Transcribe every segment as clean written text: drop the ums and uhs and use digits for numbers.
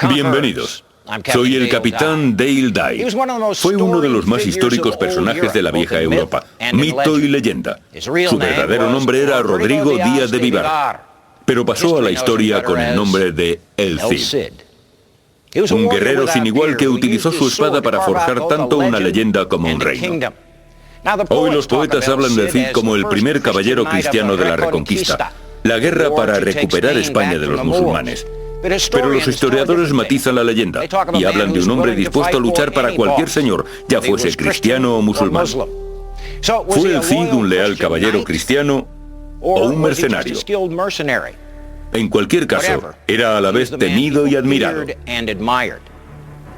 Bienvenidos. Soy el capitán Dale Dye. Fue uno de los más históricos personajes de la vieja Europa, mito y leyenda. Su verdadero nombre era Rodrigo Díaz de Vivar, pero pasó a la historia con el nombre de El Cid. Un guerrero sin igual que utilizó su espada para forjar tanto una leyenda como un reino. Hoy los poetas hablan del Cid como el primer caballero cristiano de la Reconquista, la guerra para recuperar España de los musulmanes. Pero los historiadores matizan la leyenda y hablan de un hombre dispuesto a luchar para cualquier señor, ya fuese cristiano o musulmán. ¿Fue el Cid un leal caballero cristiano o un mercenario? En cualquier caso, era a la vez temido y admirado.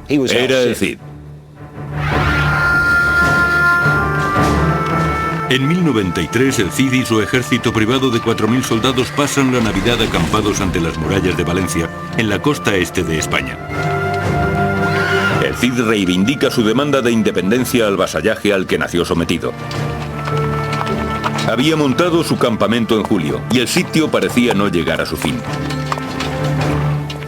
Era el Cid. En 1093, el Cid y su ejército privado de 4.000 soldados pasan la Navidad acampados ante las murallas de Valencia, en la costa este de España. El Cid reivindica su demanda de independencia al vasallaje al que nació sometido. Había montado su campamento en julio, y el sitio parecía no llegar a su fin.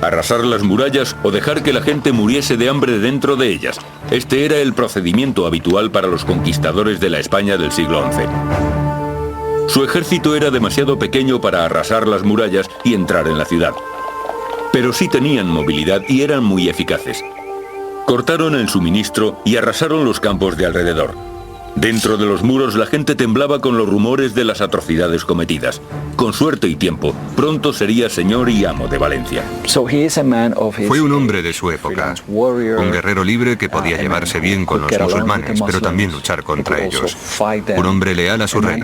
Arrasar las murallas o dejar que la gente muriese de hambre dentro de ellas. Este era el procedimiento habitual para los conquistadores de la España del siglo XI. Su ejército era demasiado pequeño para arrasar las murallas y entrar en la ciudad. Pero sí tenían movilidad y eran muy eficaces. Cortaron el suministro y arrasaron los campos de alrededor. Dentro de los muros la gente temblaba con los rumores de las atrocidades cometidas. Con suerte y tiempo, pronto sería señor y amo de Valencia. Fue un hombre de su época, un guerrero libre que podía llevarse bien con los musulmanes, pero también luchar contra ellos. Un hombre leal a su rey,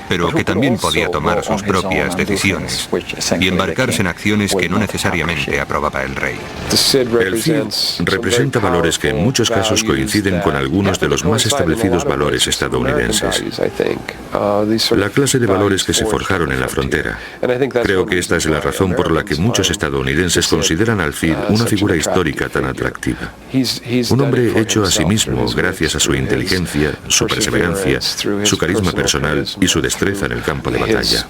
pero que también podía tomar sus propias decisiones y embarcarse en acciones que no necesariamente aprobaba el rey. El Cid representa valores que en muchos casos coinciden con algunos de los más establecidos valores estadounidenses. La clase de valores que se forjaron en la frontera. Creo que esta es la razón por la que muchos estadounidenses consideran al Cid una figura histórica tan atractiva. Un hombre hecho a sí mismo gracias a su inteligencia, su perseverancia, su carisma personal y su destreza en el campo de batalla.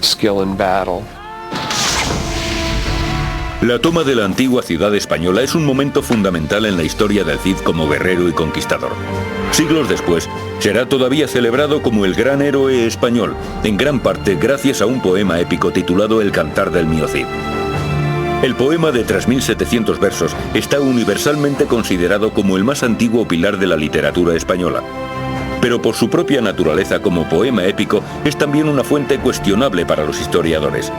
La toma de la antigua ciudad española es un momento fundamental en la historia del Cid como guerrero y conquistador. Siglos después, será todavía celebrado como el gran héroe español, en gran parte gracias a un poema épico titulado El Cantar del Mío Cid. El poema de 3.700 versos está universalmente considerado como el más antiguo pilar de la literatura española. Pero por su propia naturaleza como poema épico es también una fuente cuestionable para los historiadores.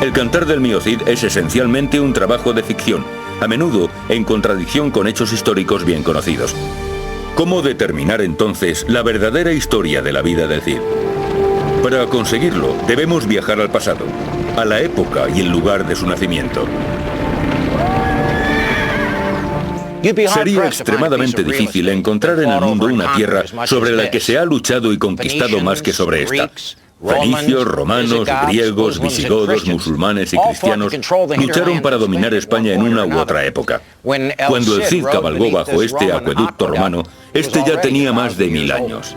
El Cantar del Mío Cid es esencialmente un trabajo de ficción, a menudo en contradicción con hechos históricos bien conocidos. ¿Cómo determinar entonces la verdadera historia de la vida del Cid? Para conseguirlo, debemos viajar al pasado, a la época y el lugar de su nacimiento. Sería extremadamente difícil encontrar en el mundo una tierra sobre la que se ha luchado y conquistado más que sobre esta. Fenicios, romanos, griegos, visigodos, musulmanes y cristianos lucharon para dominar España en una u otra época. Cuando el Cid cabalgó bajo este acueducto romano, este ya tenía más de 1000 años.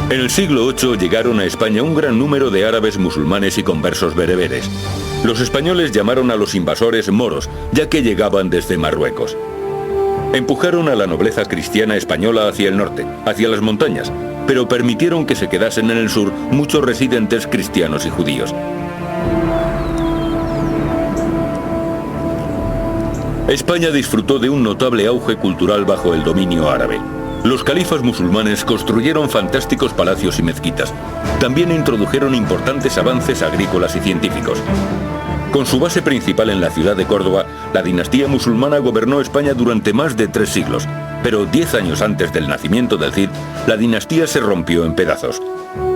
En el siglo VIII llegaron a España un gran número de árabes musulmanes y conversos bereberes. Los españoles llamaron a los invasores moros, ya que llegaban desde Marruecos. Empujaron a la nobleza cristiana española hacia el norte, hacia las montañas, pero permitieron que se quedasen en el sur muchos residentes cristianos y judíos. España disfrutó de un notable auge cultural bajo el dominio árabe. Los califas musulmanes construyeron fantásticos palacios y mezquitas. También introdujeron importantes avances agrícolas y científicos. Con su base principal en la ciudad de Córdoba, la dinastía musulmana gobernó España durante más de 3 siglos, pero 10 años antes del nacimiento del Cid, la dinastía se rompió en pedazos.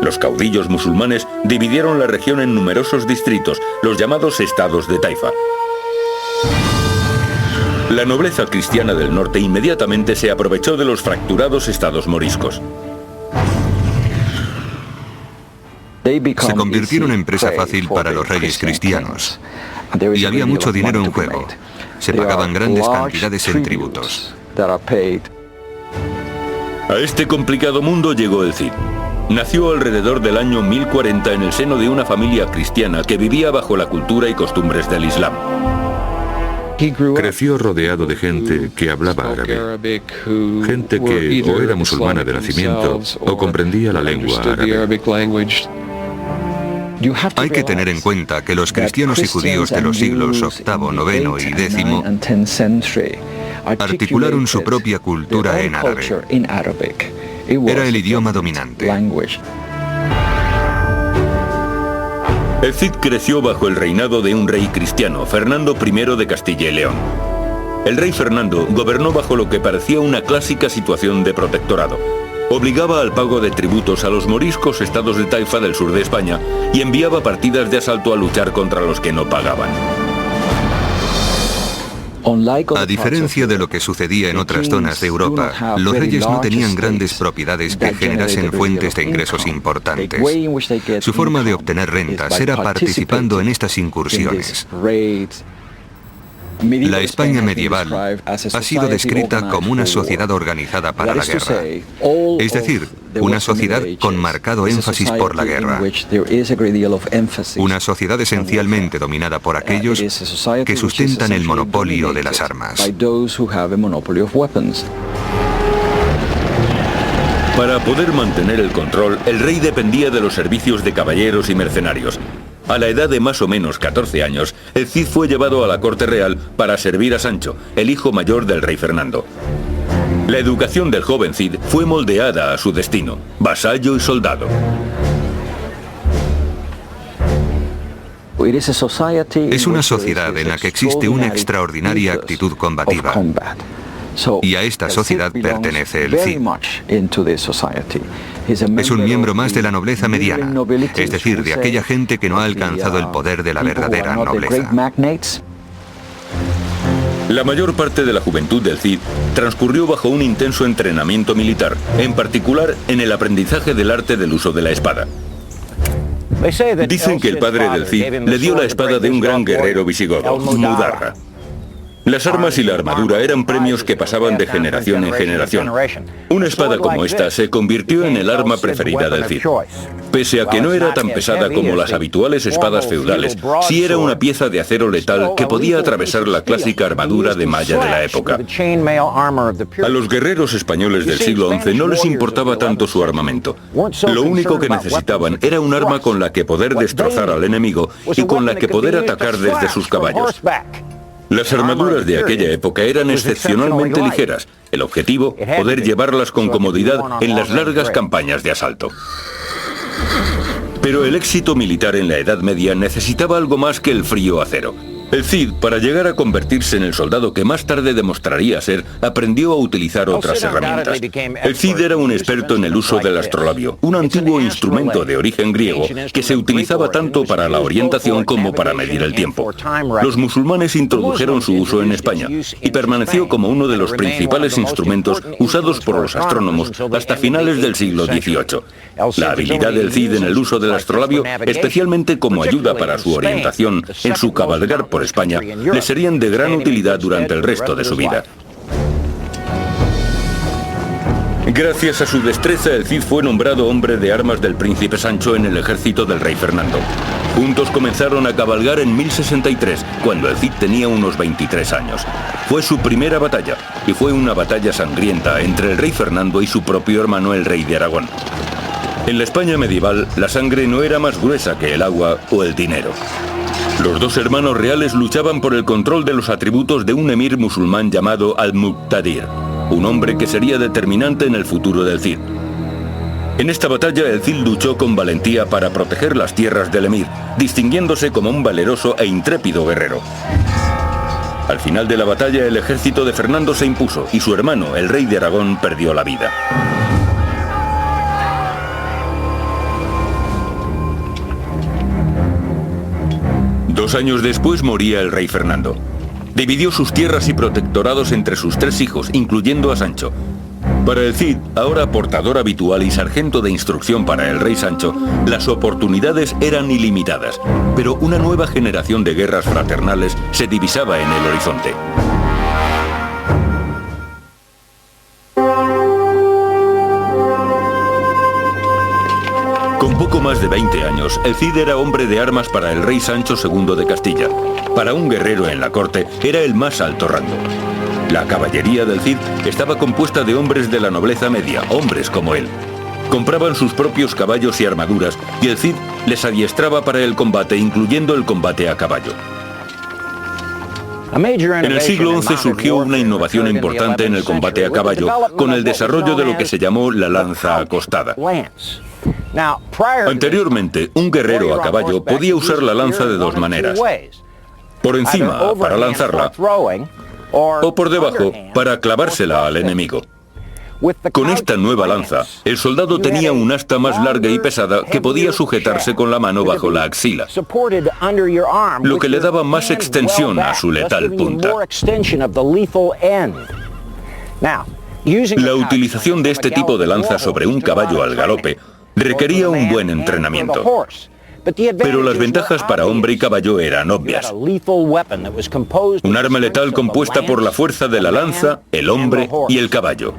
Los caudillos musulmanes dividieron la región en numerosos distritos, los llamados estados de Taifa. La nobleza cristiana del norte inmediatamente se aprovechó de los fracturados estados moriscos. Se convirtieron en presa fácil para los reyes cristianos. Y había mucho dinero en juego. Se pagaban grandes cantidades en tributos. A este complicado mundo llegó el Cid. nació alrededor del año 1040 en el seno de una familia cristiana que vivía bajo la cultura y costumbres del Islam. Creció rodeado de gente que hablaba árabe, gente que o era musulmana de nacimiento o comprendía la lengua árabe. Hay que tener en cuenta que los cristianos y judíos de los siglos VIII, IX y X articularon su propia cultura en árabe. Era el idioma dominante. El Cid creció bajo el reinado de un rey cristiano, Fernando I de Castilla y León. El rey Fernando gobernó bajo lo que parecía una clásica situación de protectorado. Obligaba al pago de tributos a los moriscos estados de Taifa del sur de España y enviaba partidas de asalto a luchar contra los que no pagaban. A diferencia de lo que sucedía en otras zonas de Europa, los reyes no tenían grandes propiedades que generasen fuentes de ingresos importantes. Su forma de obtener rentas era participando en estas incursiones. La España medieval ha sido descrita como una sociedad organizada para la guerra, es decir, una sociedad con marcado énfasis por la guerra. Una sociedad esencialmente dominada por aquellos que sustentan el monopolio de las armas. Para poder mantener el control, el rey dependía de los servicios de caballeros y mercenarios. A la edad de más o menos 14 años, el Cid fue llevado a la corte real para servir a Sancho, el hijo mayor del rey Fernando. La educación del joven Cid fue moldeada a su destino, vasallo y soldado. Es una sociedad en la que existe una extraordinaria actitud combativa. Y a esta sociedad pertenece el Cid. Es un miembro más de la nobleza mediana, es decir, de aquella gente que no ha alcanzado el poder de la verdadera nobleza. La mayor parte de la juventud del Cid transcurrió bajo un intenso entrenamiento militar, en particular en el aprendizaje del arte del uso de la espada. Dicen que el padre del Cid le dio la espada de un gran guerrero visigodo, Mudarra. Las armas y la armadura eran premios que pasaban de generación en generación. Una espada como esta se convirtió en el arma preferida del Cid. Pese a que no era tan pesada como las habituales espadas feudales, sí era una pieza de acero letal que podía atravesar la clásica armadura de malla de la época. A los guerreros españoles del siglo XI no les importaba tanto su armamento. Lo único que necesitaban era un arma con la que poder destrozar al enemigo y con la que poder atacar desde sus caballos. Las armaduras de aquella época eran excepcionalmente ligeras. El objetivo, poder llevarlas con comodidad en las largas campañas de asalto. Pero el éxito militar en la Edad Media necesitaba algo más que el frío acero. El Cid, para llegar a convertirse en el soldado que más tarde demostraría ser, aprendió a utilizar otras herramientas. El Cid era un experto en el uso del astrolabio, un antiguo instrumento de origen griego que se utilizaba tanto para la orientación como para medir el tiempo. Los musulmanes introdujeron su uso en España y permaneció como uno de los principales instrumentos usados por los astrónomos hasta finales del siglo XVIII. La habilidad del Cid en el uso del astrolabio, especialmente como ayuda para su orientación en su cabalgar por España, le serían de gran utilidad durante el resto de su vida. Gracias a su destreza, el Cid fue nombrado hombre de armas del príncipe Sancho en el ejército del rey Fernando. Juntos comenzaron a cabalgar en 1063, cuando el Cid tenía unos 23 años. Fue su primera batalla, y fue una batalla sangrienta entre el rey Fernando y su propio hermano, el rey de Aragón. En la España medieval, la sangre no era más gruesa que el agua o el dinero. Los dos hermanos reales luchaban por el control de los atributos de un emir musulmán llamado Al-Muqtadir, un hombre que sería determinante en el futuro del Cid. En esta batalla el Cid luchó con valentía para proteger las tierras del emir, distinguiéndose como un valeroso e intrépido guerrero. Al final de la batalla el ejército de Fernando se impuso y su hermano, el rey de Aragón, perdió la vida. Dos años después moría el rey Fernando. Dividió sus tierras y protectorados entre sus tres hijos, incluyendo a Sancho. Para el Cid, ahora portador habitual y sargento de instrucción para el rey Sancho, las oportunidades eran ilimitadas, pero una nueva generación de guerras fraternales se divisaba en el horizonte. Con poco más de 20 años, el Cid era hombre de armas para el rey Sancho II de Castilla. Para un guerrero en la corte, era el más alto rango. La caballería del Cid estaba compuesta de hombres de la nobleza media, hombres como él. Compraban sus propios caballos y armaduras, y el Cid les adiestraba para el combate, incluyendo el combate a caballo. En el siglo XI surgió una innovación importante en el combate a caballo, con el desarrollo de lo que se llamó la lanza acostada. Anteriormente, un guerrero a caballo podía usar la lanza de dos maneras: por encima, para lanzarla, o por debajo, para clavársela al enemigo. Con esta nueva lanza, el soldado tenía un asta más larga y pesada que podía sujetarse con la mano bajo la axila, lo que le daba más extensión a su letal punta. La utilización de este tipo de lanza sobre un caballo al galope requería un buen entrenamiento. Pero las ventajas para hombre y caballo eran obvias. Un arma letal compuesta por la fuerza de la lanza, el hombre y el caballo.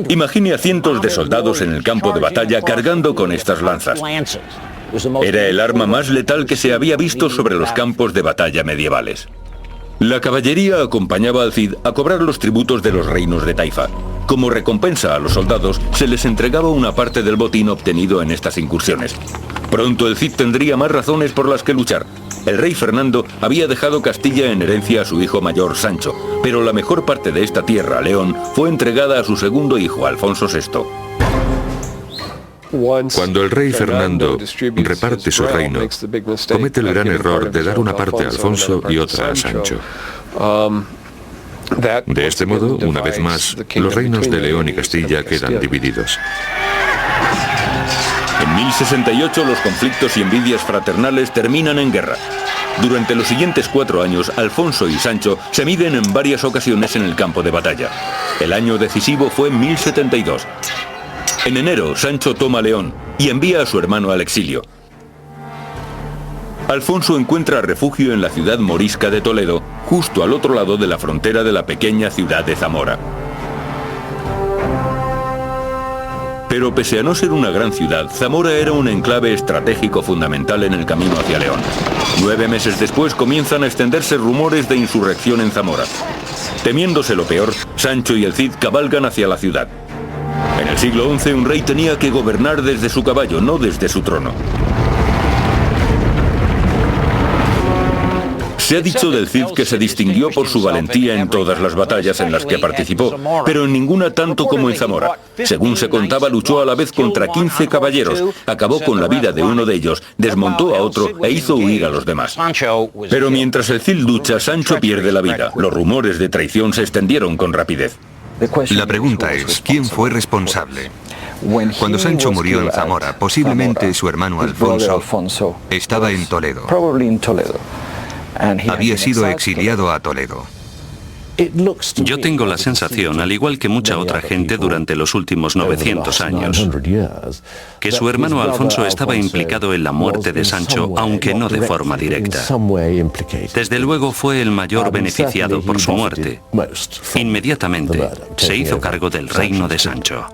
Imagine a cientos de soldados en el campo de batalla cargando con estas lanzas. Era el arma más letal que se había visto sobre los campos de batalla medievales. La caballería acompañaba al Cid a cobrar los tributos de los reinos de Taifa. Como recompensa a los soldados, se les entregaba una parte del botín obtenido en estas incursiones. Pronto el Cid tendría más razones por las que luchar. El rey Fernando había dejado Castilla en herencia a su hijo mayor Sancho, pero la mejor parte de esta tierra, León, fue entregada a su segundo hijo, Alfonso VI. Cuando el rey Fernando reparte su reino, comete el gran error de dar una parte a Alfonso y otra a Sancho. De este modo, una vez más, los reinos de León y Castilla quedan divididos. En 1068 los conflictos y envidias fraternales terminan en guerra. Durante los siguientes 4 años, Alfonso y Sancho se miden en varias ocasiones en el campo de batalla. El año decisivo fue 1072. En enero, Sancho toma León y envía a su hermano al exilio. Alfonso encuentra refugio en la ciudad morisca de Toledo, justo al otro lado de la frontera de la pequeña ciudad de Zamora. Pero pese a no ser una gran ciudad, Zamora era un enclave estratégico fundamental en el camino hacia León. 9 meses después comienzan a extenderse rumores de insurrección en Zamora. Temiéndose lo peor, Sancho y el Cid cabalgan hacia la ciudad. En el siglo XI un rey tenía que gobernar desde su caballo, no desde su trono. Se ha dicho del Cid que se distinguió por su valentía en todas las batallas en las que participó, pero en ninguna tanto como en Zamora. Según se contaba, luchó a la vez contra 15 caballeros, acabó con la vida de uno de ellos, desmontó a otro e hizo huir a los demás. Pero mientras el Cid lucha, Sancho pierde la vida. Los rumores de traición se extendieron con rapidez. La pregunta es, ¿quién fue responsable? Cuando Sancho murió en Zamora, posiblemente su hermano Alfonso estaba en Toledo. Había sido exiliado a Toledo. Yo tengo la sensación, al igual que mucha otra gente durante los últimos 900 años, que su hermano Alfonso estaba implicado en la muerte de Sancho, aunque no de forma directa. Desde luego fue el mayor beneficiado por su muerte. Inmediatamente se hizo cargo del reino de Sancho.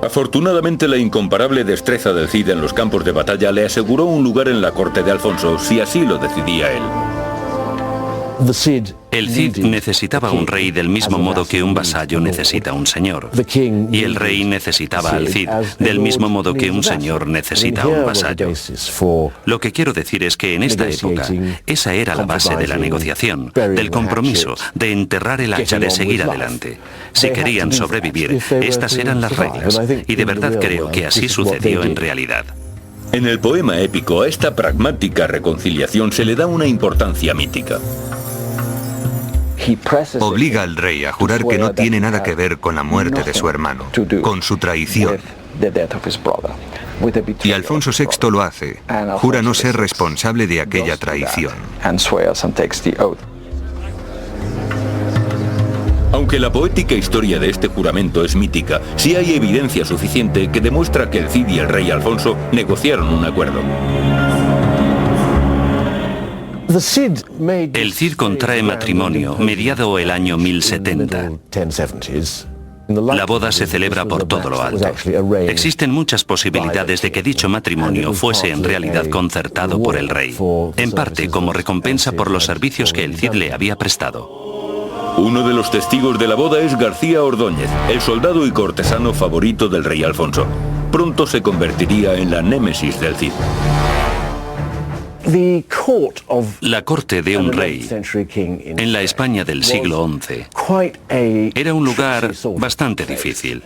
Afortunadamente, la incomparable destreza del Cid en los campos de batalla le aseguró un lugar en la corte de Alfonso, si así lo decidía él. El Cid necesitaba un rey del mismo modo que un vasallo necesita un señor. Y el rey necesitaba al Cid del mismo modo que un señor necesita un vasallo. Lo que quiero decir es que en esta época, esa era la base de la negociación, del compromiso, de enterrar el hacha, de seguir adelante. Si querían sobrevivir, estas eran las reglas. Y de verdad creo que así sucedió en realidad. En el poema épico, a esta pragmática reconciliación se le da una importancia mítica. Obliga al rey a jurar que no tiene nada que ver con la muerte de su hermano, con su traición. Y Alfonso VI lo hace. Jura no ser responsable de aquella traición. Aunque la poética historia de este juramento es mítica, sí hay evidencia suficiente que demuestra que el Cid y el rey Alfonso negociaron un acuerdo. El Cid contrae matrimonio mediado el año 1070. La boda se celebra por todo lo alto. Existen muchas posibilidades de que dicho matrimonio fuese en realidad concertado por el rey, en parte como recompensa por los servicios que el Cid le había prestado. Uno de los testigos de la boda es García Ordóñez, el soldado y cortesano favorito del rey Alfonso. Pronto se convertiría en la némesis del Cid. La corte de un rey en la España del siglo XI era un lugar bastante difícil,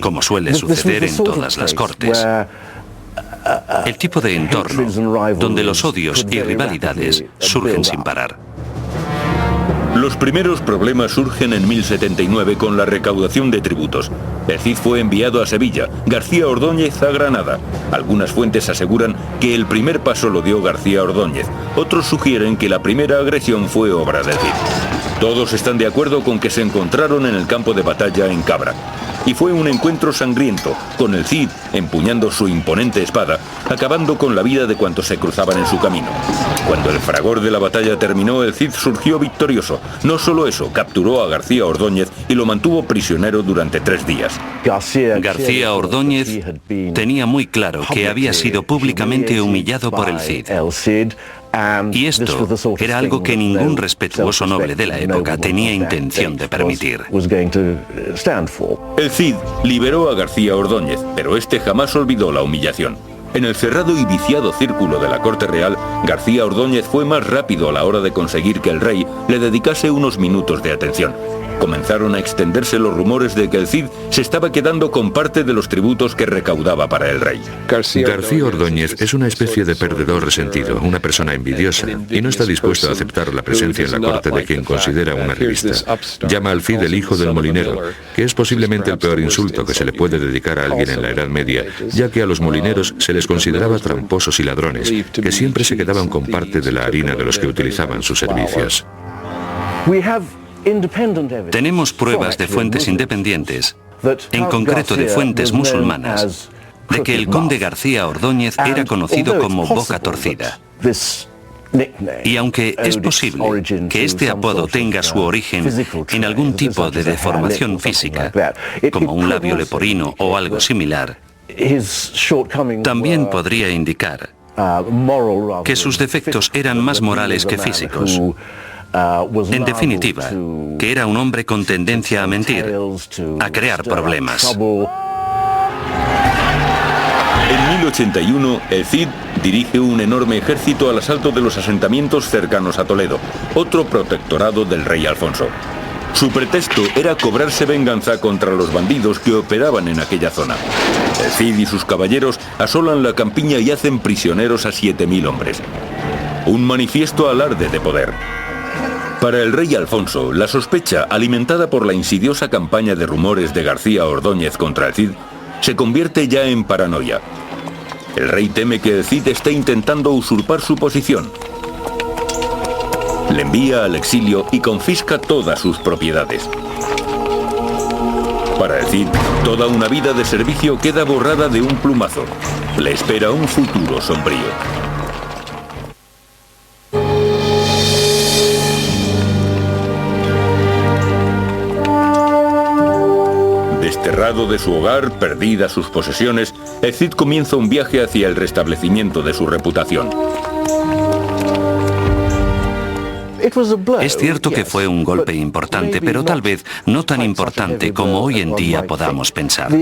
como suele suceder en todas las cortes. El tipo de entorno donde los odios y rivalidades surgen sin parar. Los primeros problemas surgen en 1079 con la recaudación de tributos. El Cid fue enviado a Sevilla, García Ordóñez a Granada. Algunas fuentes aseguran que el primer paso lo dio García Ordóñez. Otros sugieren que la primera agresión fue obra del Cid. Todos están de acuerdo con que se encontraron en el campo de batalla en Cabra. Y fue un encuentro sangriento, con el Cid empuñando su imponente espada, acabando con la vida de cuantos se cruzaban en su camino. Cuando el fragor de la batalla terminó, el Cid surgió victorioso. No solo eso, capturó a García Ordóñez y lo mantuvo prisionero durante 3 días. García Ordóñez tenía muy claro que había sido públicamente humillado por el Cid. Y esto era algo que ningún respetuoso noble de la época tenía intención de permitir. El Cid liberó a García Ordóñez, pero este jamás olvidó la humillación. En el cerrado y viciado círculo de la corte real, García Ordóñez fue más rápido a la hora de conseguir que el rey le dedicase unos minutos de atención. Comenzaron a extenderse los rumores de que el Cid se estaba quedando con parte de los tributos que recaudaba para el rey. García Ordóñez es una especie de perdedor resentido, una persona envidiosa, y no está dispuesto a aceptar la presencia en la corte de quien considera una revista. Llama al Cid el hijo del molinero, que es posiblemente el peor insulto que se le puede dedicar a alguien en la Edad Media, ya que a los molineros se les consideraba tramposos y ladrones, que siempre se quedaban con parte de la harina de los que utilizaban sus servicios. Tenemos pruebas de fuentes independientes, en concreto de fuentes musulmanas, de que el conde García Ordóñez era conocido como Boca Torcida. Y aunque es posible que este apodo tenga su origen en algún tipo de deformación física, como un labio leporino o algo similar, también podría indicar que sus defectos eran más morales que físicos. En definitiva, que era un hombre con tendencia a mentir, a crear problemas. En 1081, el Cid dirige un enorme ejército al asalto de los asentamientos cercanos a Toledo, otro protectorado del rey Alfonso. Su pretexto era cobrarse venganza contra los bandidos que operaban en aquella zona. El Cid y sus caballeros asolan la campiña y hacen prisioneros a 7000 hombres. Un manifiesto alarde de poder. Para el rey Alfonso, la sospecha, alimentada por la insidiosa campaña de rumores de García Ordóñez contra el Cid, se convierte ya en paranoia. El rey teme que el Cid esté intentando usurpar su posición. Le envía al exilio y confisca todas sus propiedades. Para el Cid, toda una vida de servicio queda borrada de un plumazo. Le espera un futuro sombrío. Desterrado de su hogar, perdidas sus posesiones, el Cid comienza un viaje hacia el restablecimiento de su reputación. Es cierto que fue un golpe importante, pero tal vez no tan importante como hoy en día podamos pensar.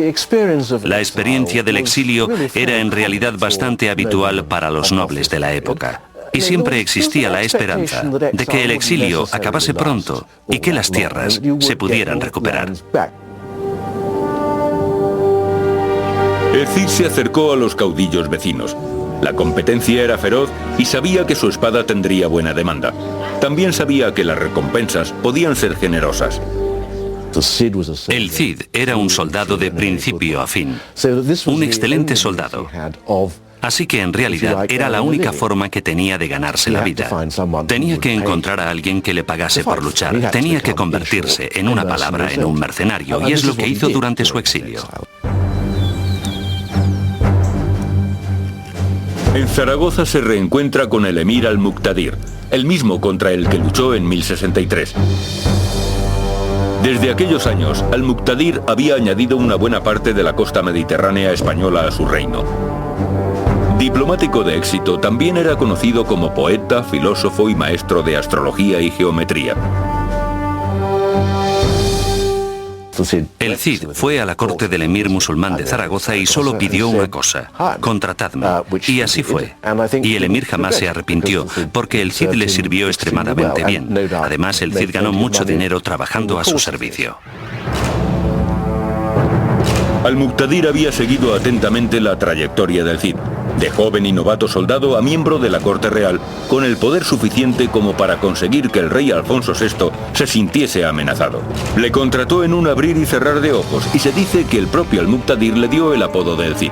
La experiencia del exilio era en realidad bastante habitual para los nobles de la época. Y siempre existía la esperanza de que el exilio acabase pronto y que las tierras se pudieran recuperar. El Cid se acercó a los caudillos vecinos. La competencia era feroz y sabía que su espada tendría buena demanda. También sabía que las recompensas podían ser generosas. El Cid era un soldado de principio a fin, un excelente soldado. Así que en realidad era la única forma que tenía de ganarse la vida. Tenía que encontrar a alguien que le pagase por luchar. Tenía que convertirse, en una palabra, en un mercenario, y es lo que hizo durante su exilio. En Zaragoza se reencuentra con el emir al-Muqtadir, el mismo contra el que luchó en 1063. Desde aquellos años, Al-Muqtadir había añadido una buena parte de la costa mediterránea española a su reino. Diplomático de éxito, también era conocido como poeta, filósofo y maestro de astrología y geometría. El Cid fue a la corte del emir musulmán de Zaragoza y solo pidió una cosa: contratadme. Y así fue. Y el emir jamás se arrepintió, porque el Cid le sirvió extremadamente bien. Además, el Cid ganó mucho dinero trabajando a su servicio. Al-Muqtadir había seguido atentamente la trayectoria del Cid, de joven y novato soldado a miembro de la corte real, con el poder suficiente como para conseguir que el rey Alfonso VI se sintiese amenazado. Le contrató en un abrir y cerrar de ojos, y se dice que el propio Al-Muqtadir le dio el apodo del Cid.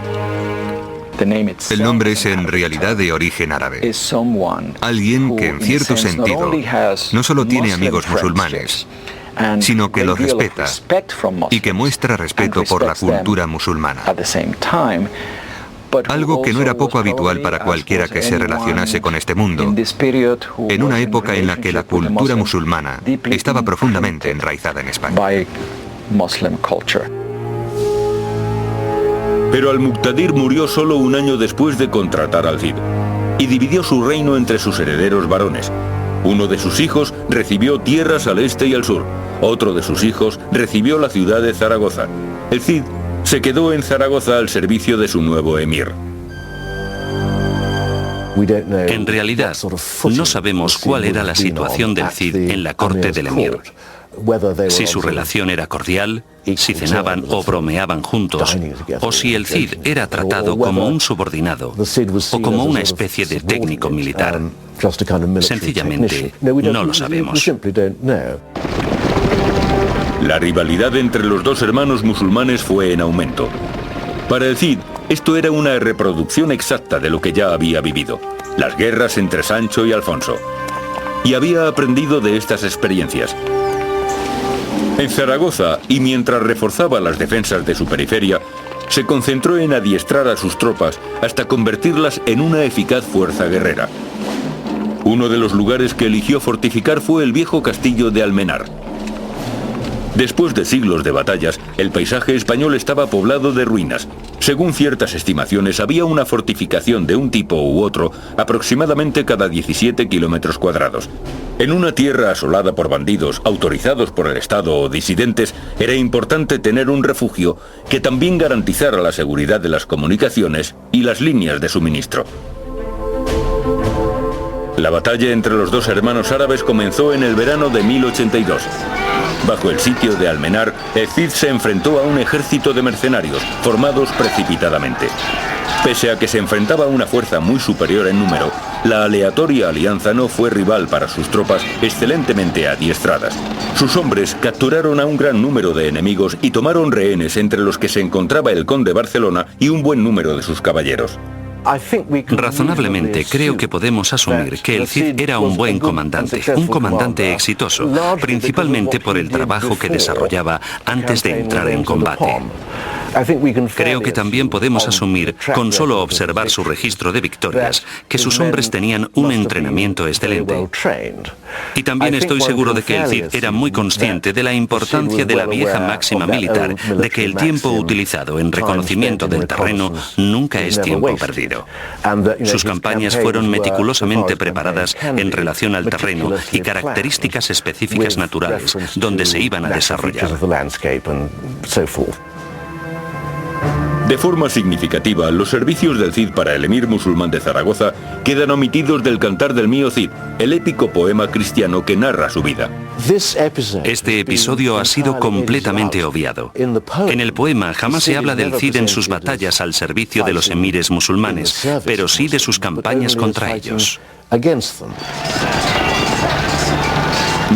El nombre es en realidad de origen árabe. Alguien que en cierto sentido no solo tiene amigos musulmanes, sino que los respeta y que muestra respeto por la cultura musulmana. Algo que no era poco habitual para cualquiera que se relacionase con este mundo, en una época en la que la cultura musulmana estaba profundamente enraizada en España. Pero Al-Muqtadir murió solo un año después de contratar al Cid, y dividió su reino entre sus herederos varones. Uno de sus hijos recibió tierras al este y al sur, otro de sus hijos recibió la ciudad de Zaragoza. El Cid se quedó en Zaragoza al servicio de su nuevo emir. En realidad, no sabemos cuál era la situación del Cid en la corte del emir. Si su relación era cordial, si cenaban o bromeaban juntos, o si el Cid era tratado como un subordinado o como una especie de técnico militar. Sencillamente, no lo sabemos. La rivalidad entre los dos hermanos musulmanes fue en aumento. Para el Cid, esto era una reproducción exacta de lo que ya había vivido: las guerras entre Sancho y Alfonso. Y había aprendido de estas experiencias. En Zaragoza, y mientras reforzaba las defensas de su periferia, se concentró en adiestrar a sus tropas hasta convertirlas en una eficaz fuerza guerrera. Uno de los lugares que eligió fortificar fue el viejo castillo de Almenar. Después de siglos de batallas, el paisaje español estaba poblado de ruinas. Según ciertas estimaciones, había una fortificación de un tipo u otro aproximadamente cada 17 kilómetros cuadrados. En una tierra asolada por bandidos, autorizados por el Estado o disidentes, era importante tener un refugio que también garantizara la seguridad de las comunicaciones y las líneas de suministro. La batalla entre los dos hermanos árabes comenzó en el verano de 1082. Bajo el sitio de Almenar, el Cid se enfrentó a un ejército de mercenarios, formados precipitadamente. Pese a que se enfrentaba a una fuerza muy superior en número, la aleatoria alianza no fue rival para sus tropas excelentemente adiestradas. Sus hombres capturaron a un gran número de enemigos y tomaron rehenes, entre los que se encontraba el conde Barcelona y un buen número de sus caballeros. Razonablemente, creo que podemos asumir que el Cid era un buen comandante, un comandante exitoso, principalmente por el trabajo que desarrollaba antes de entrar en combate. Creo que también podemos asumir, con solo observar su registro de victorias, que sus hombres tenían un entrenamiento excelente. Y también estoy seguro de que el Cid era muy consciente de la importancia de la vieja máxima militar, de que el tiempo utilizado en reconocimiento del terreno nunca es tiempo perdido. Sus campañas fueron meticulosamente preparadas en relación al terreno y características específicas naturales donde se iban a desarrollar. De forma significativa, los servicios del Cid para el emir musulmán de Zaragoza quedan omitidos del Cantar del mío Cid, el épico poema cristiano que narra su vida. Este episodio ha sido completamente obviado. En el poema jamás se habla del Cid en sus batallas al servicio de los emires musulmanes, pero sí de sus campañas contra ellos.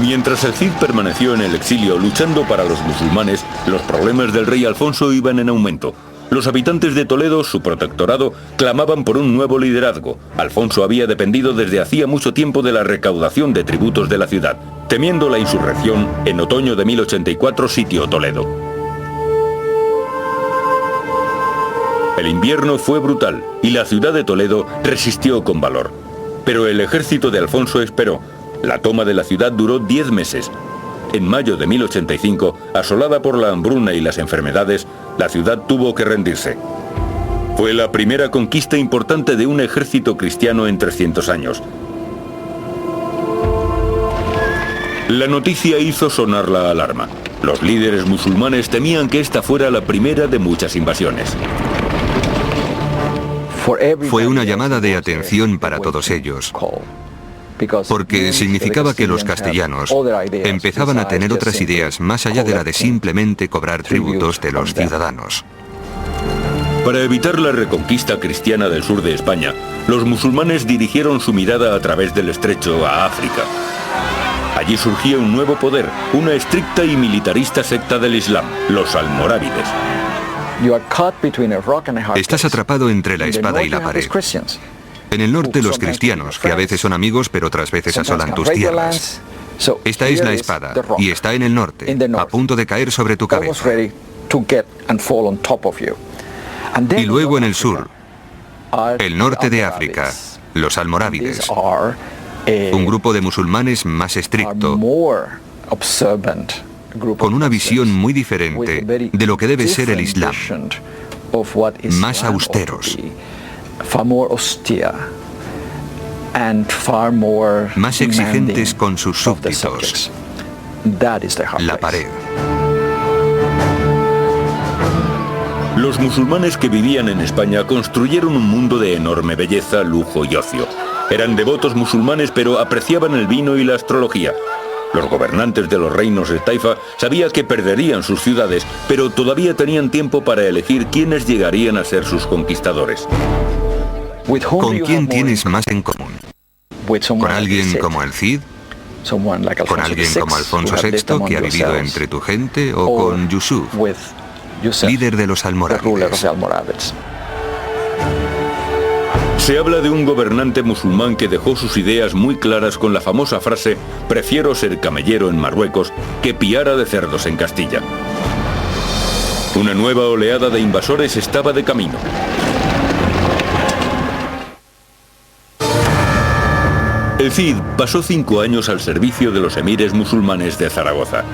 Mientras el Cid permaneció en el exilio luchando para los musulmanes, los problemas del rey Alfonso iban en aumento. Los habitantes de Toledo, su protectorado, clamaban por un nuevo liderazgo. Alfonso había dependido desde hacía mucho tiempo de la recaudación de tributos de la ciudad. Temiendo la insurrección, en otoño de 1084 sitió Toledo. El invierno fue brutal y la ciudad de Toledo resistió con valor. Pero el ejército de Alfonso esperó. La toma de la ciudad duró 10 meses. en mayo de 1085, asolada por la hambruna y las enfermedades, la ciudad tuvo que rendirse. Fue la primera conquista importante de un ejército cristiano en 300 años. La noticia hizo sonar la alarma. Los líderes musulmanes temían que esta fuera la primera de muchas invasiones. Fue una llamada de atención para todos ellos, porque significaba que los castellanos empezaban a tener otras ideas más allá de la de simplemente cobrar tributos de los ciudadanos. Para evitar la reconquista cristiana del sur de España, los musulmanes dirigieron su mirada a través del estrecho a África. Allí surgía un nuevo poder, una estricta y militarista secta del Islam, los almorávides. Estás atrapado entre la espada y la pared. En el norte los cristianos, que a veces son amigos pero otras veces asolan tus tierras. Esta es la espada, y está en el norte, a punto de caer sobre tu cabeza. Y luego en el sur, el norte de África, los almorávides, un grupo de musulmanes más estricto, con una visión muy diferente de lo que debe ser el Islam, más austeros, más exigentes con sus súbditos. La pared. Los musulmanes que vivían en España construyeron un mundo de enorme belleza, lujo y ocio. Eran devotos musulmanes, pero apreciaban el vino y la astrología. Los gobernantes de los reinos de Taifa sabían que perderían sus ciudades, pero todavía tenían tiempo para elegir quiénes llegarían a ser sus conquistadores. ¿Con quién tienes más en común? ¿Con alguien como el Cid? ¿Con alguien como Alfonso VI, que ha vivido entre tu gente? ¿O con Yusuf, líder de los almorávides? Se habla de un gobernante musulmán que dejó sus ideas muy claras con la famosa frase «Prefiero ser camellero en Marruecos que piara de cerdos en Castilla». Una nueva oleada de invasores estaba de camino. El Cid pasó 5 años al servicio de los emires musulmanes de Zaragoza.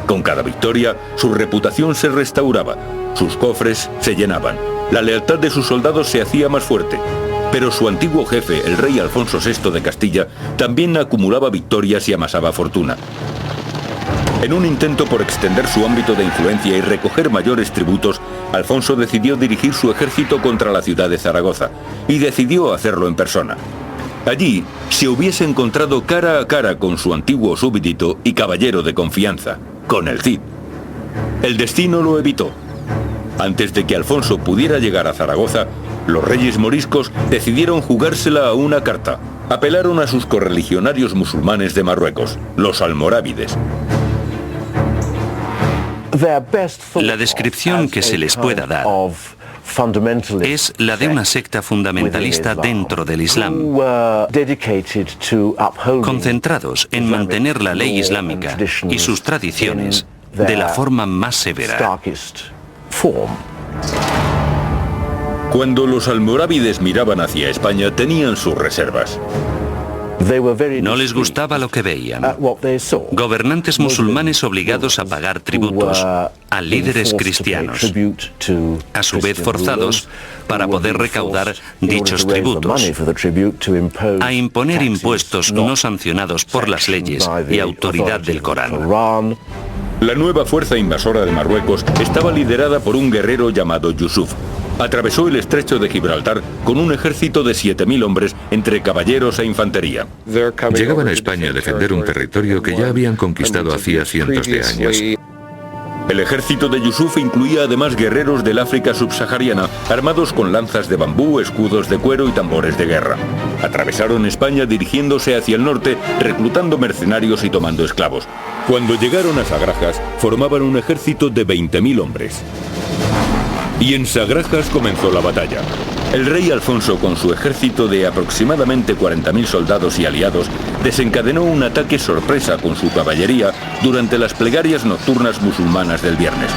Con cada victoria, su reputación se restauraba, sus cofres se llenaban, la lealtad de sus soldados se hacía más fuerte. Pero su antiguo jefe, el rey Alfonso VI de Castilla, también acumulaba victorias y amasaba fortuna. En un intento por extender su ámbito de influencia y recoger mayores tributos, Alfonso decidió dirigir su ejército contra la ciudad de Zaragoza, y decidió hacerlo en persona. Allí se hubiese encontrado cara a cara con su antiguo súbdito y caballero de confianza, con el Cid. El destino lo evitó. Antes de que Alfonso pudiera llegar a Zaragoza, los reyes moriscos decidieron jugársela a una carta. Apelaron a sus correligionarios musulmanes de Marruecos, los almorávides. La descripción que se les pueda dar es la de una secta fundamentalista dentro del Islam, concentrados en mantener la ley islámica y sus tradiciones de la forma más severa. Cuando los almorávides miraban hacia España, tenían sus reservas. No les gustaba lo que veían. Gobernantes musulmanes obligados a pagar tributos a líderes cristianos, a su vez forzados para poder recaudar dichos tributos, a imponer impuestos no sancionados por las leyes y autoridad del Corán. La nueva fuerza invasora de Marruecos estaba liderada por un guerrero llamado Yusuf. Atravesó el estrecho de Gibraltar con un ejército de 7.000 hombres entre caballeros e infantería. Llegaban a España a defender un territorio que ya habían conquistado hacía cientos de años. El ejército de Yusuf incluía además guerreros del África subsahariana, armados con lanzas de bambú, escudos de cuero y tambores de guerra. Atravesaron España dirigiéndose hacia el norte, reclutando mercenarios y tomando esclavos. Cuando llegaron a Sagrajas, formaban un ejército de 20.000 hombres. Y en Sagrajas comenzó la batalla. El rey Alfonso, con su ejército de aproximadamente 40.000 soldados y aliados, desencadenó un ataque sorpresa con su caballería durante las plegarias nocturnas musulmanas del viernes.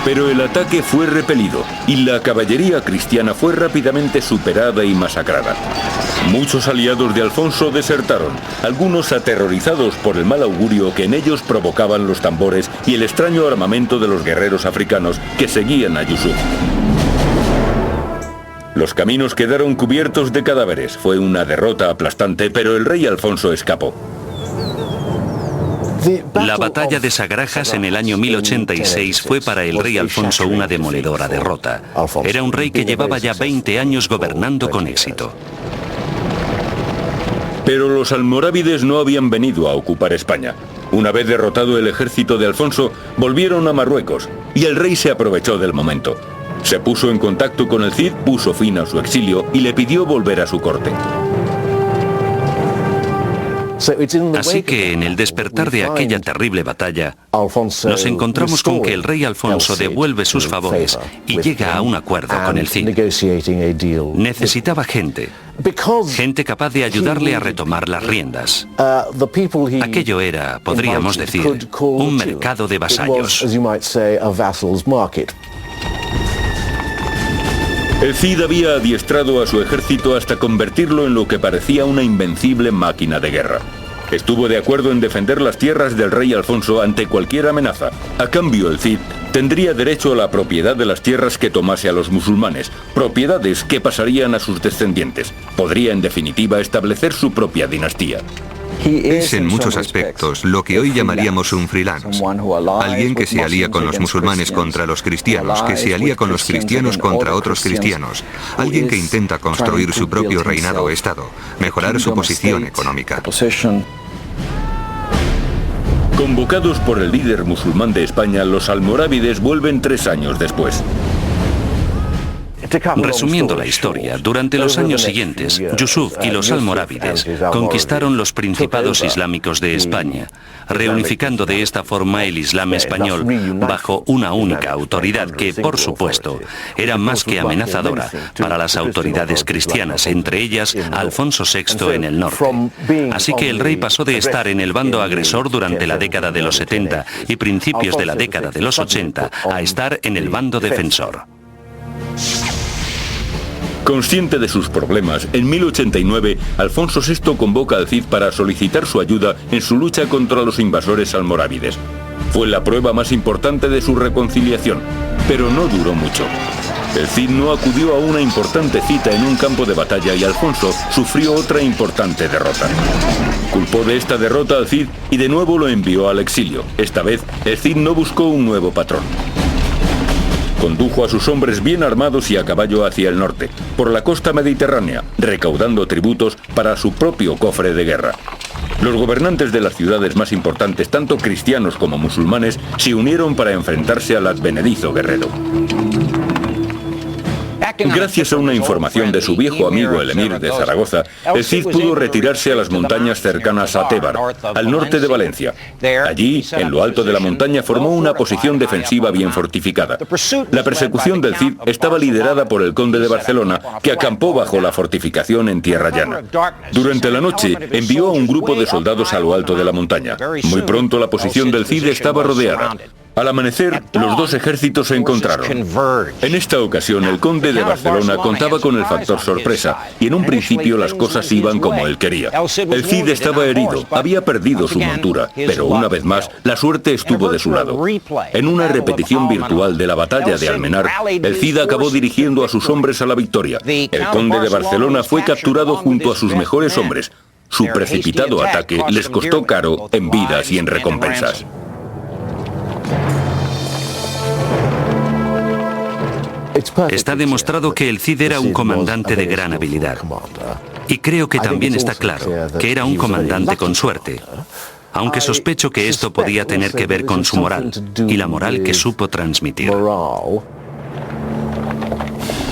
Pero el ataque fue repelido y la caballería cristiana fue rápidamente superada y masacrada. Muchos aliados de Alfonso desertaron, algunos aterrorizados por el mal augurio que en ellos provocaban los tambores y el extraño armamento de los guerreros africanos que seguían a Yusuf. Los caminos quedaron cubiertos de cadáveres. Fue una derrota aplastante, pero el rey Alfonso escapó. La batalla de Sagrajas en el año 1086 fue para el rey Alfonso una demoledora derrota. Era un rey que llevaba ya 20 años gobernando con éxito. Pero los almorávides no habían venido a ocupar España. Una vez derrotado el ejército de Alfonso, volvieron a Marruecos y el rey se aprovechó del momento. Se puso en contacto con el Cid, puso fin a su exilio y le pidió volver a su corte. Así que en el despertar de aquella terrible batalla, nos encontramos con que el rey Alfonso devuelve sus favores y llega a un acuerdo con el Cid. Necesitaba gente capaz de ayudarle a retomar las riendas. Aquello era, podríamos decir, un mercado de vasallos. El Cid había adiestrado a su ejército hasta convertirlo en lo que parecía una invencible máquina de guerra. Estuvo de acuerdo en defender las tierras del rey Alfonso ante cualquier amenaza. A cambio, el Cid tendría derecho a la propiedad de las tierras que tomase a los musulmanes, propiedades que pasarían a sus descendientes. Podría, en definitiva, establecer su propia dinastía. Es en muchos aspectos lo que hoy llamaríamos un freelance. Alguien que se alía con los musulmanes contra los cristianos, que se alía con los cristianos contra otros cristianos. Alguien que intenta construir su propio reinado o estado, mejorar su posición económica. Convocados por el líder musulmán de España, los almorávides vuelven 3 años después. Resumiendo la historia, durante los años siguientes, Yusuf y los almorávides conquistaron los principados islámicos de España, reunificando de esta forma el Islam español bajo una única autoridad que, por supuesto, era más que amenazadora para las autoridades cristianas, entre ellas Alfonso VI en el norte. Así que el rey pasó de estar en el bando agresor durante la década de los 70 y principios de la década de los 80 a estar en el bando defensor. Consciente de sus problemas, en 1089, Alfonso VI convoca al Cid para solicitar su ayuda en su lucha contra los invasores almorávides. Fue la prueba más importante de su reconciliación, pero no duró mucho. El Cid no acudió a una importante cita en un campo de batalla y Alfonso sufrió otra importante derrota. Culpó de esta derrota al Cid y de nuevo lo envió al exilio. Esta vez, el Cid no buscó un nuevo patrón. Condujo a sus hombres bien armados y a caballo hacia el norte, por la costa mediterránea, recaudando tributos para su propio cofre de guerra. Los gobernantes de las ciudades más importantes, tanto cristianos como musulmanes, se unieron para enfrentarse al advenedizo guerrero. Gracias a una información de su viejo amigo el emir de Zaragoza, el Cid pudo retirarse a las montañas cercanas a Tébar, al norte de Valencia. Allí, en lo alto de la montaña, formó una posición defensiva bien fortificada. La persecución del Cid estaba liderada por el conde de Barcelona, que acampó bajo la fortificación en tierra llana. Durante la noche, envió a un grupo de soldados a lo alto de la montaña. Muy pronto la posición del Cid estaba rodeada. Al amanecer, los dos ejércitos se encontraron. En esta ocasión, el conde de Barcelona contaba con el factor sorpresa, y en un principio las cosas iban como él quería. El Cid estaba herido, había perdido su montura, pero una vez más, la suerte estuvo de su lado. En una repetición virtual de la batalla de Almenar, el Cid acabó dirigiendo a sus hombres a la victoria. El conde de Barcelona fue capturado junto a sus mejores hombres. Su precipitado ataque les costó caro en vidas y en recompensas. Está demostrado que el Cid era un comandante de gran habilidad. Y creo que también está claro que era un comandante con suerte, aunque sospecho que esto podía tener que ver con su moral y la moral que supo transmitir.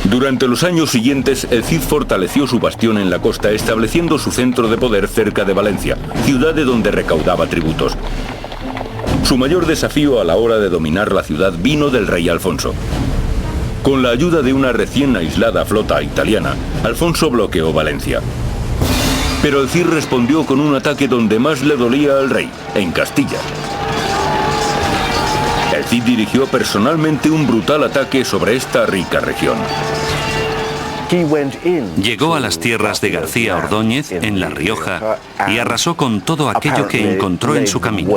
Durante los años siguientes, el Cid fortaleció su bastión en la costa, estableciendo su centro de poder cerca de Valencia, ciudad de donde recaudaba tributos. Su mayor desafío a la hora de dominar la ciudad vino del rey Alfonso. Con la ayuda de una recién aislada flota italiana, Alfonso bloqueó Valencia. Pero el Cid respondió con un ataque donde más le dolía al rey, en Castilla. El Cid dirigió personalmente un brutal ataque sobre esta rica región. Llegó a las tierras de García Ordóñez, en La Rioja, y arrasó con todo aquello que encontró en su camino.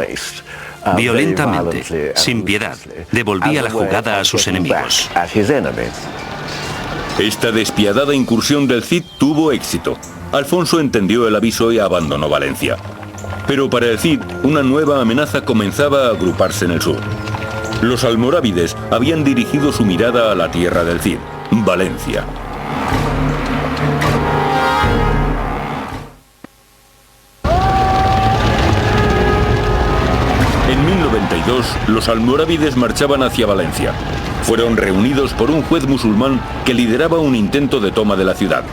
Violentamente, sin piedad, devolvía la jugada a sus enemigos. Esta despiadada incursión del Cid tuvo éxito. Alfonso entendió el aviso y abandonó Valencia. Pero para el Cid, una nueva amenaza comenzaba a agruparse en el sur. Los almorávides habían dirigido su mirada a la tierra del Cid, Valencia. En 1092, los almorávides marchaban hacia Valencia. Fueron reunidos por un juez musulmán que lideraba un intento de toma de la ciudad.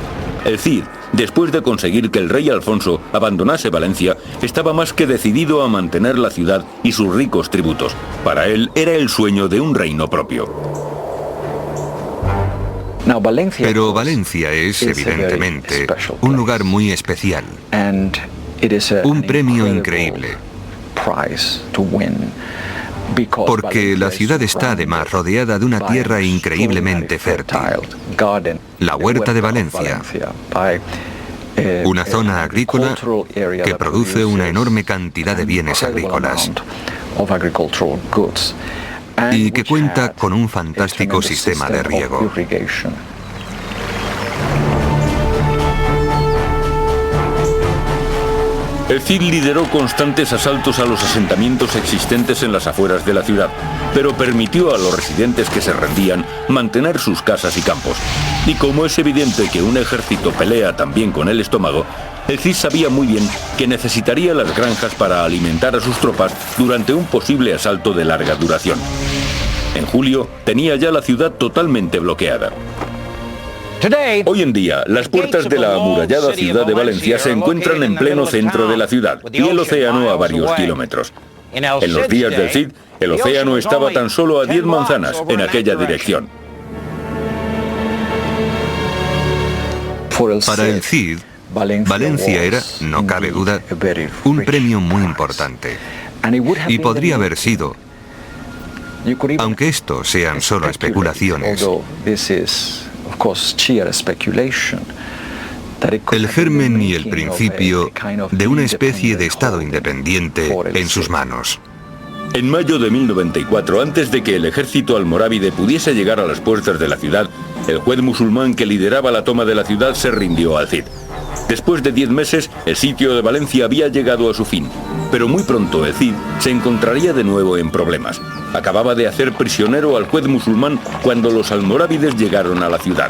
El Cid, después de conseguir que el rey Alfonso abandonase Valencia, estaba más que decidido a mantener la ciudad y sus ricos tributos. Para él era el sueño de un reino propio. Pero Valencia es, evidentemente, un lugar muy especial, un premio increíble, porque la ciudad está además rodeada de una tierra increíblemente fértil, la Huerta de Valencia, una zona agrícola que produce una enorme cantidad de bienes agrícolas y que cuenta con un fantástico sistema de riego. El Cid lideró constantes asaltos a los asentamientos existentes en las afueras de la ciudad, pero permitió a los residentes que se rendían mantener sus casas y campos. Y como es evidente que un ejército pelea también con el estómago, el Cid sabía muy bien que necesitaría las granjas para alimentar a sus tropas durante un posible asalto de larga duración. En julio tenía ya la ciudad totalmente bloqueada. Hoy en día, las puertas de la amurallada ciudad de Valencia se encuentran en pleno centro de la ciudad y el océano a varios kilómetros. En los días del Cid, el océano estaba tan solo a 10 manzanas en aquella dirección. Para el Cid, Valencia era, no cabe duda, un premio muy importante. Y podría haber sido, aunque esto sean solo especulaciones, el germen y el principio de una especie de Estado independiente en sus manos. En mayo de 1094, antes de que el ejército almorávide pudiese llegar a las puertas de la ciudad, el juez musulmán que lideraba la toma de la ciudad se rindió al Cid. Después de 10 meses, el sitio de Valencia había llegado a su fin, pero muy pronto el Cid se encontraría de nuevo en problemas. Acababa de hacer prisionero al juez musulmán cuando los almorávides llegaron a la ciudad.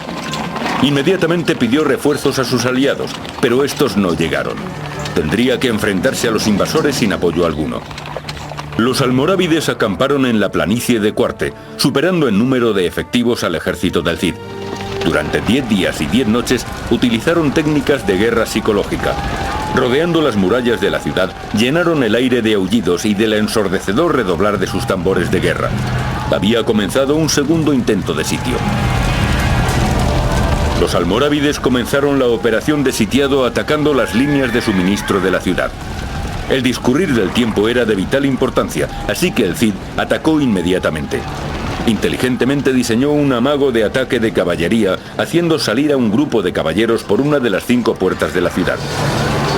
Inmediatamente pidió refuerzos a sus aliados, pero estos no llegaron. Tendría que enfrentarse a los invasores sin apoyo alguno. Los almorávides acamparon en la planicie de Cuarte, superando en número de efectivos al ejército del Cid. Durante 10 días y 10 noches utilizaron técnicas de guerra psicológica. Rodeando las murallas de la ciudad, llenaron el aire de aullidos y del ensordecedor redoblar de sus tambores de guerra. Había comenzado un segundo intento de sitio. Los almorávides comenzaron la operación de sitiado atacando las líneas de suministro de la ciudad. El discurrir del tiempo era de vital importancia, así que el Cid atacó inmediatamente. Inteligentemente diseñó un amago de ataque de caballería, haciendo salir a un grupo de caballeros por una de las 5 puertas de la ciudad.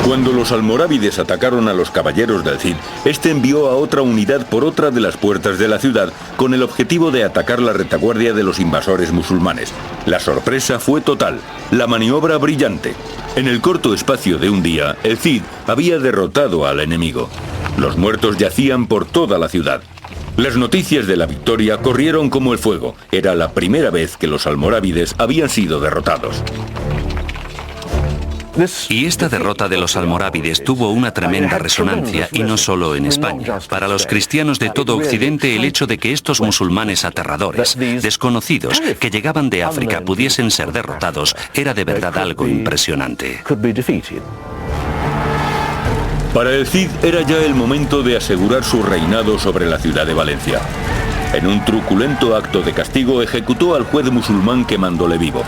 Cuando los almorávides atacaron a los caballeros del Cid, este envió a otra unidad por otra de las puertas de la ciudad, con el objetivo de atacar la retaguardia de los invasores musulmanes. La sorpresa fue total, la maniobra brillante. En el corto espacio de un día, el Cid había derrotado al enemigo. Los muertos yacían por toda la ciudad. Las noticias de la victoria corrieron como el fuego. Era la primera vez que los almorávides habían sido derrotados. Y esta derrota de los almorávides tuvo una tremenda resonancia, y no solo en España. Para los cristianos de todo Occidente, el hecho de que estos musulmanes aterradores, desconocidos, que llegaban de África, pudiesen ser derrotados, era de verdad algo impresionante. Para el Cid era ya el momento de asegurar su reinado sobre la ciudad de Valencia. En un truculento acto de castigo ejecutó al juez musulmán quemándole vivo.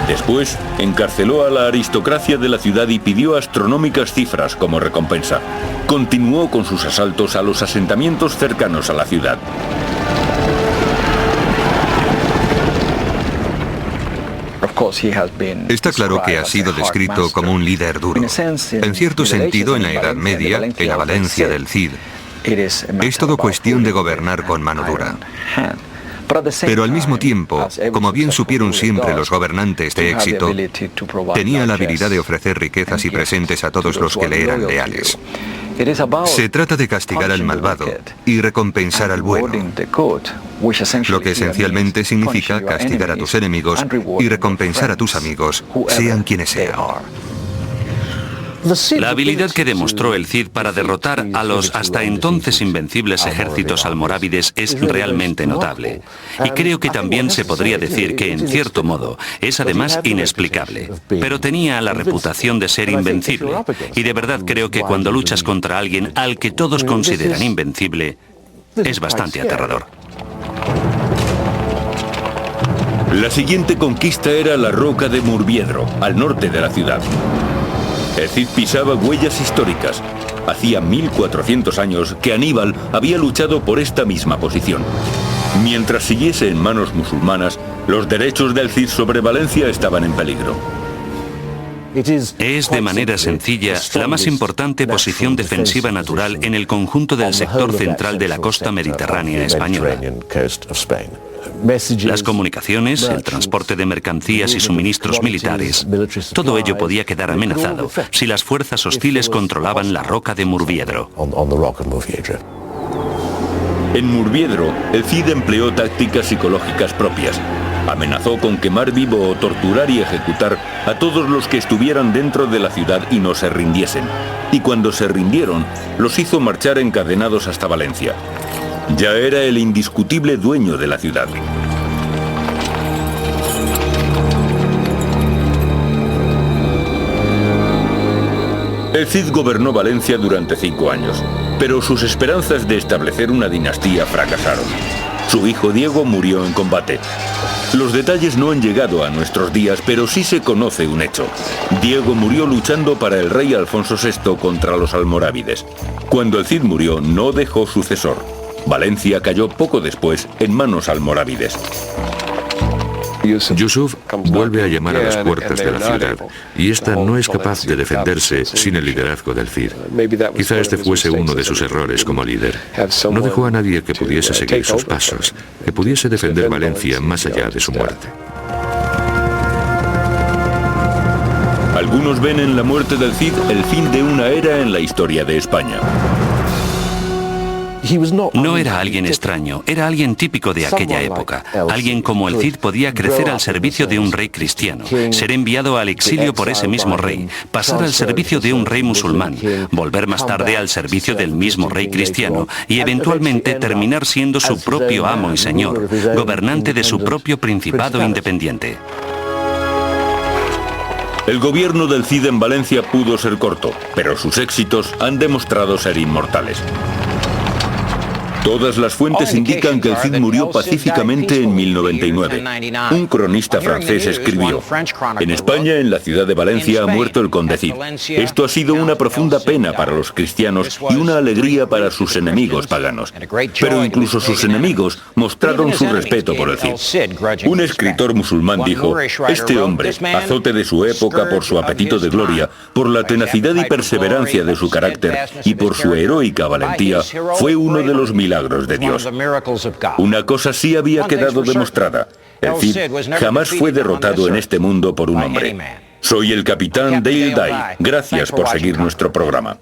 Después, encarceló a la aristocracia de la ciudad y pidió astronómicas cifras como recompensa. Continuó con sus asaltos a los asentamientos cercanos a la ciudad. Está claro que ha sido descrito como un líder duro. En cierto sentido, en la Edad Media, en la Valencia del Cid, es todo cuestión de gobernar con mano dura. Pero al mismo tiempo, como bien supieron siempre los gobernantes de éxito, tenía la habilidad de ofrecer riquezas y presentes a todos los que le eran leales. Se trata de castigar al malvado y recompensar al bueno, lo que esencialmente significa castigar a tus enemigos y recompensar a tus amigos, sean quienes sean. La habilidad que demostró el Cid para derrotar a los hasta entonces invencibles ejércitos almorávides es realmente notable. Y creo que también se podría decir que, en cierto modo, es además inexplicable. Pero tenía la reputación de ser invencible. Y de verdad creo que cuando luchas contra alguien al que todos consideran invencible, es bastante aterrador. La siguiente conquista era la Roca de Murviedro, al norte de la ciudad. El Cid pisaba huellas históricas. Hacía 1400 años que Aníbal había luchado por esta misma posición. Mientras siguiese en manos musulmanas, los derechos del Cid sobre Valencia estaban en peligro. Es de manera sencilla la más importante posición defensiva natural en el conjunto del sector central de la costa mediterránea española. Las comunicaciones, el transporte de mercancías y suministros militares, todo ello podía quedar amenazado si las fuerzas hostiles controlaban la Roca de Murviedro. En Murviedro, el Cid empleó tácticas psicológicas propias. Amenazó con quemar vivo o torturar y ejecutar a todos los que estuvieran dentro de la ciudad y no se rindiesen. Y cuando se rindieron, los hizo marchar encadenados hasta Valencia. Ya era el indiscutible dueño de la ciudad. El Cid gobernó Valencia durante 5 años, pero sus esperanzas de establecer una dinastía fracasaron. Su hijo Diego murió en combate. Los detalles no han llegado a nuestros días, pero sí se conoce un hecho. Diego murió luchando para el rey Alfonso VI contra los almorávides. Cuando el Cid murió, no dejó sucesor. Valencia cayó poco después en manos almorávides. Yusuf vuelve a llamar a las puertas de la ciudad, y ésta no es capaz de defenderse sin el liderazgo del Cid. Quizá este fuese uno de sus errores como líder. No dejó a nadie que pudiese seguir sus pasos, que pudiese defender Valencia más allá de su muerte. Algunos ven en la muerte del Cid el fin de una era en la historia de España. No era alguien extraño, era alguien típico de aquella época. Alguien como el Cid podía crecer al servicio de un rey cristiano, ser enviado al exilio por ese mismo rey, pasar al servicio de un rey musulmán, volver más tarde al servicio del mismo rey cristiano y eventualmente terminar siendo su propio amo y señor, gobernante de su propio principado independiente. El gobierno del Cid en Valencia pudo ser corto, pero sus éxitos han demostrado ser inmortales. Todas las fuentes indican que el Cid murió pacíficamente en 1099. Un cronista francés escribió: en España, en la ciudad de Valencia, ha muerto el conde Cid. Esto ha sido una profunda pena para los cristianos y una alegría para sus enemigos paganos. Pero incluso sus enemigos mostraron su respeto por el Cid. Un escritor musulmán dijo: este hombre, azote de su época por su apetito de gloria, por la tenacidad y perseverancia de su carácter y por su heroica valentía, fue uno de los milagros de Dios. Una cosa sí había quedado demostrada: el Cid jamás fue derrotado en este mundo por un hombre. Soy el capitán Dale Dye. Gracias por seguir nuestro programa.